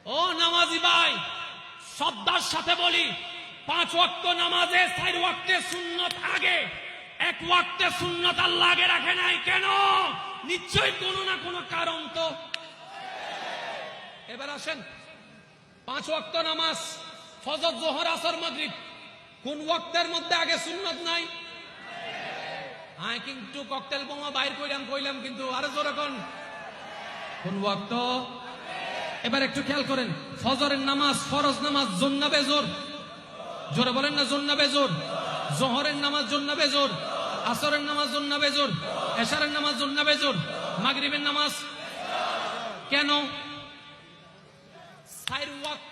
ও নামাজি ভাই, শ্রদ্ধার সাথে বলি, 5 ওয়াক্ত নামাজে 4 ওয়াক্তের সুন্নত আগে, 1 ওয়াক্তের সুন্নত আল্লাহ আগে রাখে নাই কেন? নিশ্চয়ই কোনো না কোনো কারণ তো। এবার আসেন, 5 ওয়াক্ত নামাজ, ফজর, জোহর, আসর, মাগরিব, কোন ওয়াক্তের মধ্যে আগে সুন্নত নাই? কিন্তু ককটেল বোমা বাইর কইলাম কিন্তু আরো জোরে কোন ওয়াক্ত? এবার একটু খেয়াল করেন, ফজরের নামাজ ফরজ নামাজ জোন্না বেজোর, জোরে বলেন না জোন্না বেজোর। জোহরের নামাজ জোন্না বেজোর, আসরের নামাজ জোন্না বেজোর, এশারের নামাজ জোন্না বেজোর, মাগরিবের নামাজ কেন?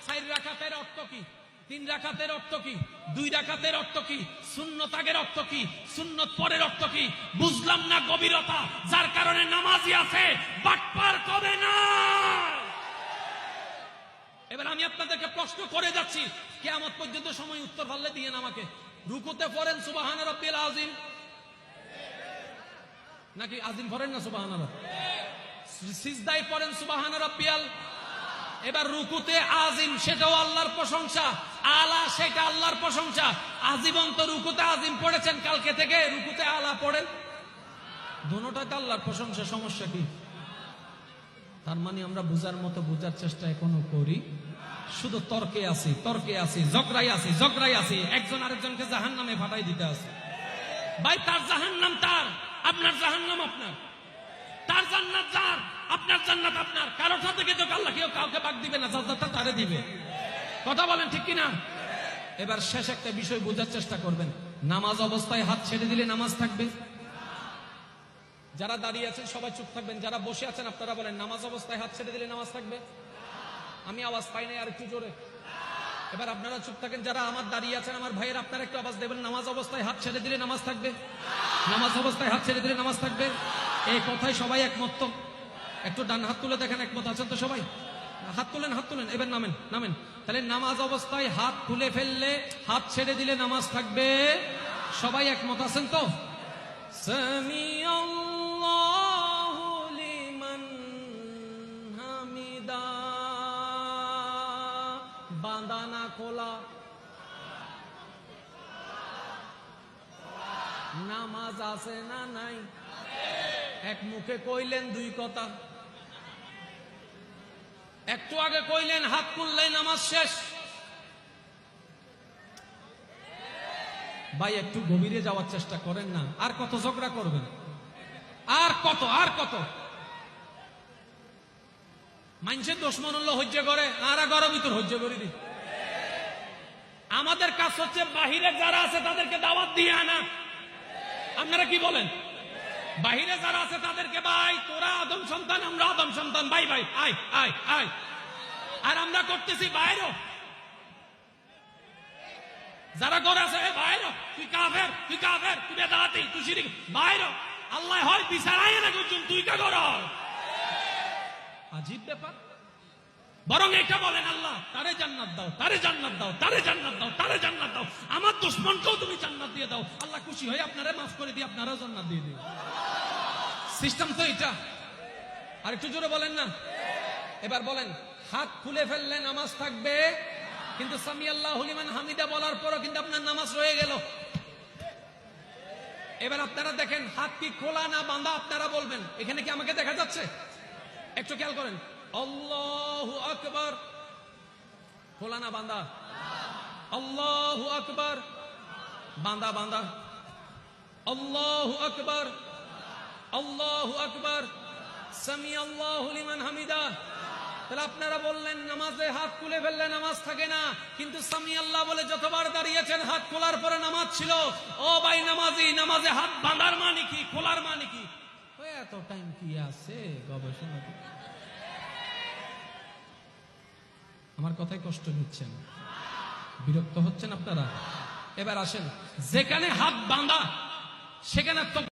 4 রাকাতের অর্থ কি? 3 রাকাতের অর্থ কি? 2 রাকাতের অর্থ কি? সুন্নত আগের অর্থ কি? সুন্নত পরের অর্থ কি? বুঝলাম না গভীরতা, যার কারণে নামাজি আছে বাটপার কবে না। এবার আমি আপনাদেরকে প্রশ্ন করে যাচ্ছি, কিয়ামত পর্যন্ত সময় উত্তর পারলে দিয়েন আমাকে। রুকুতে পড়েন সুবহানা রাব্বিল আযীম নাকি আজিম পড়েন না সুবহানা রাব্বিল? সিজদায় পড়েন সুবহানা রাব্বিয়াল। এবার রুকুতে আজিম, সেটাও আল্লাহর প্রশংসা, আলা সেটা আল্লাহর প্রশংসা। আজীবন তো রুকুতে আজিম পড়েছেন, কালকে থেকে রুকুতে আলা পড়েন, দুটোটাই তো আল্লাহর প্রশংসা, সমস্যা কি? তার মানে আমরা বুঝার মতো বুঝার চেষ্টা এখনো করি, শুধু তর্কে আছি, ঝগড়াই আছি, একজন আরেকজনকে জাহান্নামে ফাটাই দিতে আছে। ভাই, তার জাহান্নাম তার, আপনার জাহান্নাম আপনার, তার জান্নাত যার, আপনার জান্নাত আপনার। কারোর সাথে কিন্তু আল্লাহ কেউ কাউকে ভাগ দিবে না, জান্নাতটা তারে দিবে। কথা বলেন ঠিক কিনা? এবার শেষ একটা বিষয় বোঝার চেষ্টা করবেন, নামাজ অবস্থায় হাত ছেড়ে দিলে নামাজ থাকবে? যারা দাঁড়িয়ে আছেন সবাই চুপ থাকবেন, যারা বসে আছেন আপনারা বলেন, নামাজ অবস্থায় হাত ছেড়ে দিলে নামাজ থাকবে? আমি আওয়াজ পাই নাই, আর একটু জোরে। এবার আপনারা চুপ থাকেন, যারা আমার দাঁড়িয়ে আছেন আমার ভাইয়ের, আপনারা একটু আওয়াজ দেবেন, নামাজ অবস্থায় হাত ছেড়ে দিলে নামাজ থাকবে? নামাজ অবস্থায় হাত ছেড়ে দিলে নামাজ থাকবে, এই কথায় সবাই একমত তো? একটু ডান হাত তুলে দেখেন, একমত আছেন তো সবাই? হাত তুলেন। এবার নামেন। তাহলে নামাজ অবস্থায় হাত খুলে ফেললে, হাত ছেড়ে দিলে নামাজ থাকবে, সবাই একমত আছেন তো? সামিআল্লাহু লিমান হামিদা, বাঁধানা খোলা, নামাজ আছে না নাই? এক মুখে কইলেন 2 কথা, একটু আগে কইলেন হাত খুললেই নামাজ শেষ। ভাই, একটু গভীরে যাওয়ার চেষ্টা করেন না, আর কত ঝগড়া করবেন? আর কত মানুষের দুশমন হলো হজ্জ করে, আর গরম ভিতর হজ্জ করি দি। আমাদের কাজ হচ্ছে বাহিরে যারা আছে তাদেরকে দাওয়াত দিয়ে আনা। আপনারা কি বলেন? বাহিরে যারা আছে তাদেরকে, ভাই তোরা আদম সন্তান, আমরা আদম সন্তান, ভাই আয়। আর আমরা করতেছি বাইরে, যারা ঘরে আছে বাইরে, তুই কাফের, তুই বেদাতি, তুই শিরিক, বাইরে। আল্লাহ হয় বিচারায় না করছেন, তুই কা কর? আজীব ব্যাপার। বরং এটা বলেন, আল্লাহ তারে জান্নাত দাও, আমার দুশমনকেও তুমি জান্নাত দিয়ে দাও। আল্লাহ খুশি হয়ে আপনারা মাফ করে দিয়ে আপনারাও জান্নাত দিয়ে দিন। সিস্টেম তো এটা। আর একটু জোরে বলেন না। এবার বলেন, হাত খুলে ফেললে নামাজ থাকবে, কিন্তু সামিআল্লাহু লিমান হামিদা বলার পরও কিন্তু আপনার নামাজ রয়ে গেল। এবার আপনারা দেখেন, হাত কি খোলা না বাঁধা আপনারা বলবেন। এখানে কি আমাকে দেখা যাচ্ছে? একটু খেয়াল করেন, আল্লাহু আকবার, খোলা না বাঁধা? আল্লাহু আকবার, বাঁধা। আল্লাহু আকবার, সামিআল্লাহু লিমান হামিদা। তাহলে আপনারা বললেন নামাজে হাত খুলে ফেললে নামাজ থাকে না, কিন্তু সামিআল্লাহ বলে যতবার দাঁড়িয়েছেন হাত খোলার পরে নামাজ ছিল। ও ভাই নামাজি, নামাজে হাত বাঁধার মানে কি, খোলার মানে কি? এত টাইম কি আছে গবেষণা? আমার কথায় কষ্ট নিচ্ছেন, বিরক্ত হচ্ছেন আপনারা? এবার আসেন, যেখানে হাত বাঁধা সেখানে